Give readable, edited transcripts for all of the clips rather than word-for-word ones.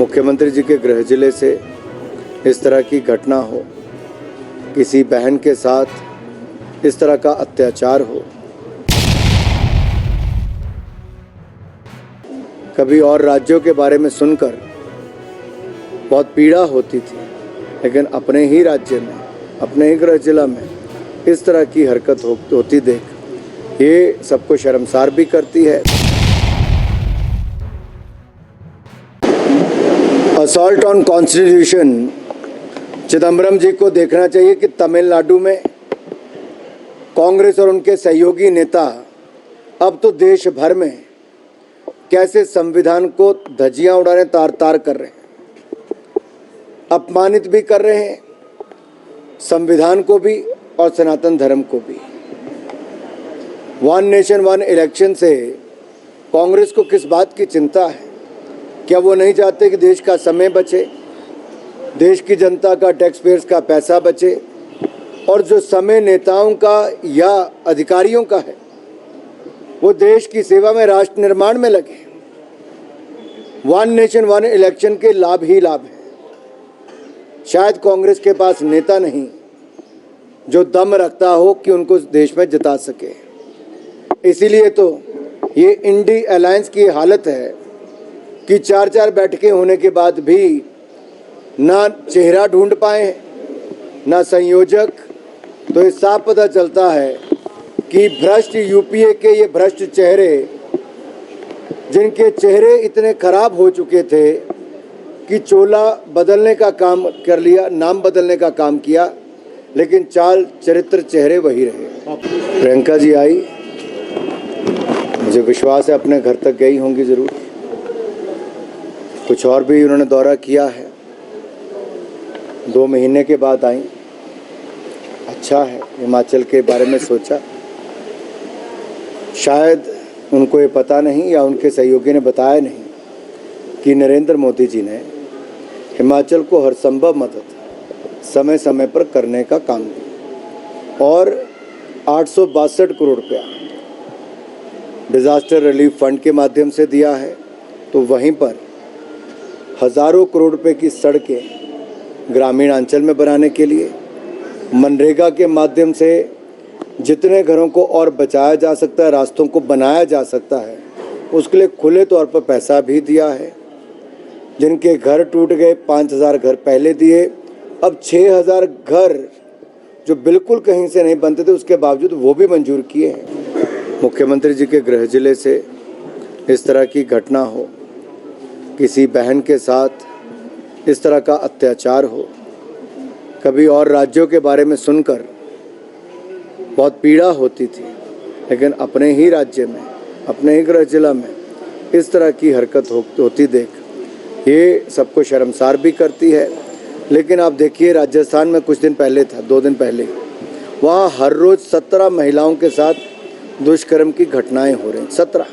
मुख्यमंत्री जी के गृह जिले से इस तरह की घटना हो, किसी बहन के साथ इस तरह का अत्याचार हो, कभी और राज्यों के बारे में सुनकर बहुत पीड़ा होती थी, लेकिन अपने ही राज्य में, अपने ही गृह जिला में इस तरह की हरकत होती देख ये सबको शर्मसार भी करती है। असॉल्ट ऑन कॉन्स्टिट्यूशन, चिदम्बरम जी को देखना चाहिए कि तमिलनाडु में कांग्रेस और उनके सहयोगी नेता अब तो देश भर में कैसे संविधान को धज्जियां उड़ाने तार तार कर रहे हैं, अपमानित भी कर रहे हैं संविधान को भी और सनातन धर्म को भी। वन नेशन वन इलेक्शन से कांग्रेस को किस बात की चिंता है? क्या वो नहीं चाहते कि देश का समय बचे, देश की जनता का, टैक्स पेयर्स का पैसा बचे, और जो समय नेताओं का या अधिकारियों का है वो देश की सेवा में, राष्ट्र निर्माण में लगे। वन नेशन वन इलेक्शन के लाभ ही लाभ हैं। शायद कांग्रेस के पास नेता नहीं जो दम रखता हो कि उनको देश में जिता सके, इसीलिए तो ये इंडी अलायंस की हालत है कि 4-4 बैठकें होने के बाद भी ना चेहरा ढूंढ पाए, ना संयोजक। तो ये साफ पता चलता है कि भ्रष्ट यूपीए के ये भ्रष्ट चेहरे, जिनके चेहरे इतने खराब हो चुके थे कि चोला बदलने का काम कर लिया, नाम बदलने का काम किया, लेकिन चाल चरित्र चेहरे वही रहे। प्रियंका जी आई, मुझे विश्वास है अपने घर तक गई होंगी जरूर, कुछ और भी उन्होंने दौरा किया है, 2 महीने के बाद आई। अच्छा है, हिमाचल के बारे में सोचा। शायद उनको ये पता नहीं या उनके सहयोगी ने बताया नहीं कि नरेंद्र मोदी जी ने हिमाचल को हर संभव मदद समय समय पर करने का काम किया और 862 करोड़ रुपया डिजास्टर रिलीफ फंड के माध्यम से दिया है। तो वहीं पर हजारों करोड़ रुपए की सड़कें ग्रामीण अंचल में बनाने के लिए, मनरेगा के माध्यम से जितने घरों को और बचाया जा सकता है, रास्तों को बनाया जा सकता है, उसके लिए खुले तौर पर पैसा भी दिया है। जिनके घर टूट गए, 5000 घर पहले दिए, अब 6000 घर जो बिल्कुल कहीं से नहीं बनते थे उसके बावजूद वो भी मंजूर किए हैं। मुख्यमंत्री जी के गृह जिले से इस तरह की घटना हो, किसी बहन के साथ इस तरह का अत्याचार हो, कभी और राज्यों के बारे में सुनकर बहुत पीड़ा होती थी, लेकिन अपने ही राज्य में, अपने ही गृह जिला में इस तरह की हरकत होती देख ये सबको शर्मसार भी करती है। लेकिन आप देखिए, राजस्थान में कुछ दिन पहले था, 2 दिन पहले, वहाँ हर रोज़ 17 महिलाओं के साथ दुष्कर्म की घटनाएं हो रही, 17।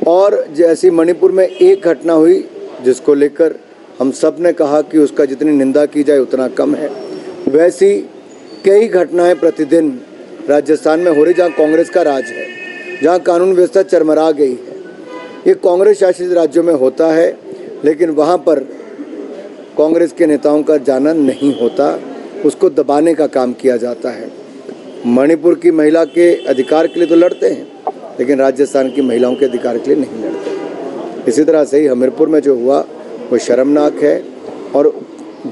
और जैसी मणिपुर में एक घटना हुई जिसको लेकर हम सब ने कहा कि उसका जितनी निंदा की जाए उतना कम है, वैसी कई घटनाएं प्रतिदिन राजस्थान में हो रही, जहाँ कांग्रेस का राज है, जहाँ कानून व्यवस्था चरमरा गई है। ये कांग्रेस शासित राज्यों में होता है, लेकिन वहाँ पर कांग्रेस के नेताओं का जाना नहीं होता, उसको दबाने का काम किया जाता है। मणिपुर की महिला के अधिकार के लिए तो लड़ते हैं, लेकिन राजस्थान की महिलाओं के अधिकार के लिए नहीं लड़ते। इसी तरह से ही हमीरपुर में जो हुआ वो शर्मनाक है और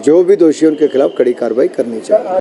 जो भी दोषी उनके खिलाफ कड़ी कार्रवाई करनी चाहिए।